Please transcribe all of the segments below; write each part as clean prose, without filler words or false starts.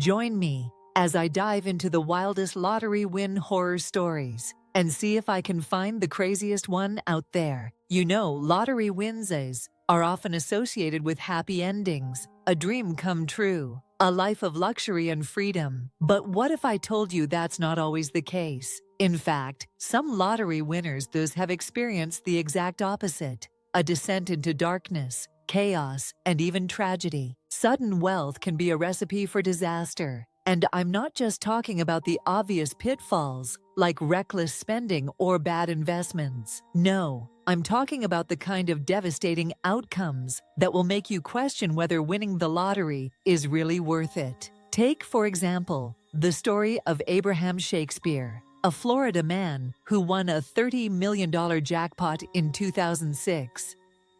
Join me as I dive into the wildest lottery win horror stories and see if I can find the craziest one out there. You know, lottery wins are often associated with happy endings, a dream come true, a life of luxury and freedom. But what if I told you that's not always the case? In fact, some lottery winners have experienced the exact opposite, a descent into darkness, chaos, and even tragedy. Sudden wealth can be a recipe for disaster. And I'm not just talking about the obvious pitfalls, like reckless spending or bad investments. No, I'm talking about the kind of devastating outcomes that will make you question whether winning the lottery is really worth it. Take, for example, the story of Abraham Shakespeare, a Florida man who won a $30 million jackpot in 2006.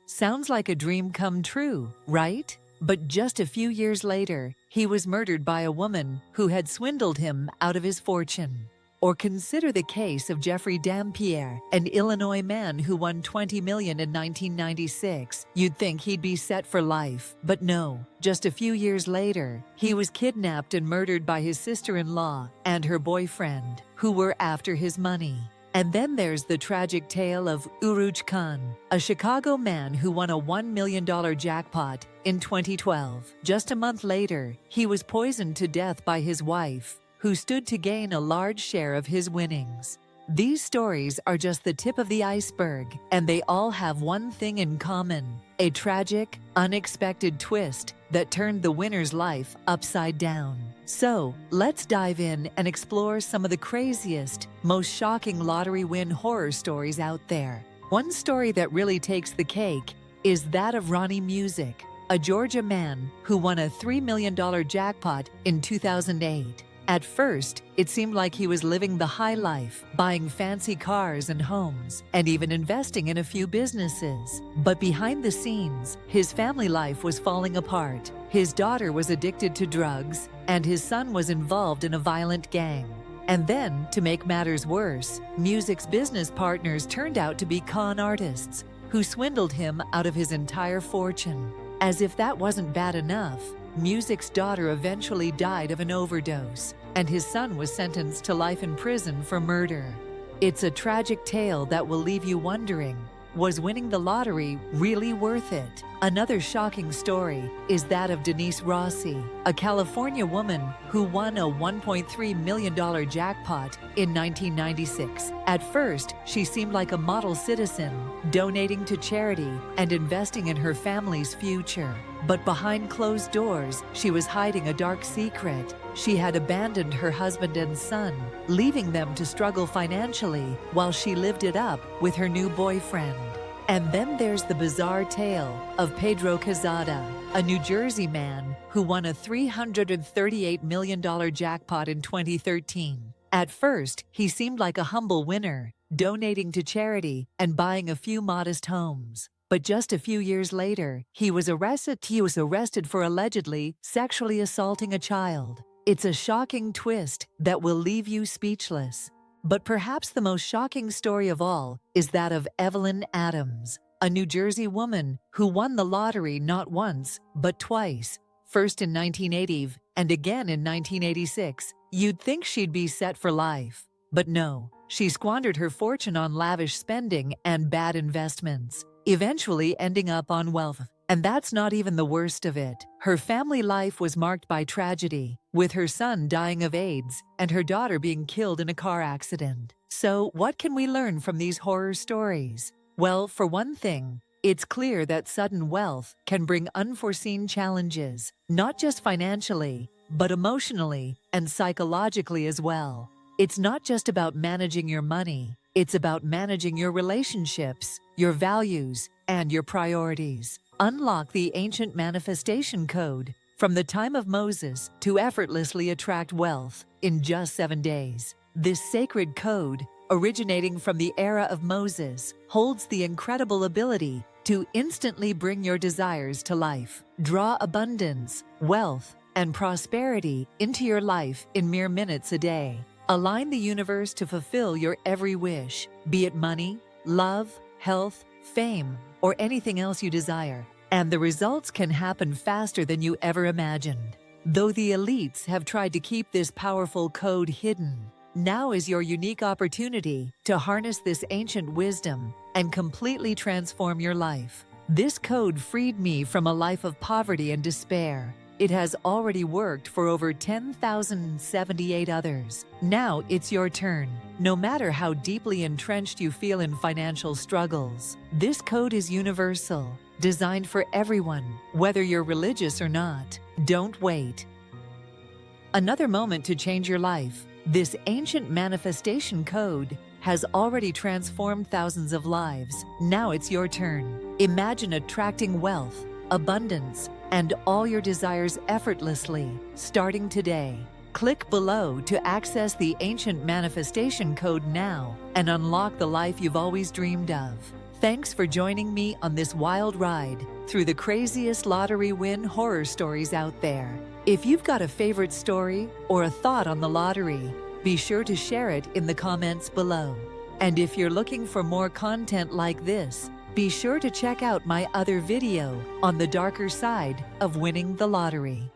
Sounds like a dream come true, right? But just a few years later, he was murdered by a woman who had swindled him out of his fortune. Or consider the case of Jeffrey Dampierre, an Illinois man who won $20 million in 1996. You'd think he'd be set for life, but no. Just a few years later, he was kidnapped and murdered by his sister-in-law and her boyfriend, who were after his money. And then there's the tragic tale of Uruj Khan, a Chicago man who won a $1 million jackpot in 2012. Just a month later, he was poisoned to death by his wife, who stood to gain a large share of his winnings. These stories are just the tip of the iceberg, and they all have one thing in common: a tragic, unexpected twist that turned the winner's life upside down. So, let's dive in and explore some of the craziest, most shocking lottery win horror stories out there. One story that really takes the cake is that of Ronnie Music, a Georgia man who won a $3 million jackpot in 2008. At first, it seemed like he was living the high life, buying fancy cars and homes, and even investing in a few businesses. But behind the scenes, his family life was falling apart. His daughter was addicted to drugs, and his son was involved in a violent gang. And then, to make matters worse, Music's business partners turned out to be con artists who swindled him out of his entire fortune. As if that wasn't bad enough, Music's daughter eventually died of an overdose, and his son was sentenced to life in prison for murder. It's a tragic tale that will leave you wondering, was winning the lottery really worth it? Another shocking story is that of Denise Rossi, a California woman who won a $1.3 million jackpot in 1996. At first, she seemed like a model citizen, donating to charity and investing in her family's future. But behind closed doors, she was hiding a dark secret. She had abandoned her husband and son, leaving them to struggle financially while she lived it up with her new boyfriend. And then there's the bizarre tale of Pedro Quezada, a New Jersey man who won a $338 million jackpot in 2013. At first, he seemed like a humble winner, donating to charity and buying a few modest homes. But just a few years later, he was arrested for allegedly sexually assaulting a child. It's a shocking twist that will leave you speechless. But perhaps the most shocking story of all is that of Evelyn Adams, a New Jersey woman who won the lottery not once, but twice, first in 1980 and again in 1986. You'd think she'd be set for life. But no, she squandered her fortune on lavish spending and bad investments, eventually ending up on wealth. And that's not even the worst of it. Her family life was marked by tragedy, with her son dying of AIDS and her daughter being killed in a car accident. So, what can we learn from these horror stories? Well, for one thing, it's clear that sudden wealth can bring unforeseen challenges, not just financially, but emotionally and psychologically as well. It's not just about managing your money, it's about managing your relationships, your values, and your priorities. Unlock the ancient manifestation code from the time of Moses to effortlessly attract wealth in just 7 days. This sacred code, originating from the era of Moses, holds the incredible ability to instantly bring your desires to life. Draw abundance, wealth, and prosperity into your life in mere minutes a day. Align the universe to fulfill your every wish, be it money, love, health, fame, or anything else you desire. And the results can happen faster than you ever imagined. Though the elites have tried to keep this powerful code hidden, now is your unique opportunity to harness this ancient wisdom and completely transform your life. This code freed me from a life of poverty and despair. It has already worked for over 10,078 others. Now it's your turn. No matter how deeply entrenched you feel in financial struggles, this code is universal, designed for everyone, whether you're religious or not. Don't wait. Another moment to change your life. This ancient manifestation code has already transformed thousands of lives. Now it's your turn. Imagine attracting wealth, abundance, and all your desires effortlessly, starting today. Click below to access the ancient manifestation code now and unlock the life you've always dreamed of. Thanks for joining me on this wild ride through the craziest lottery win horror stories out there. If you've got a favorite story or a thought on the lottery, be sure to share it in the comments below. And if you're looking for more content like this, be sure to check out my other video on the darker side of winning the lottery.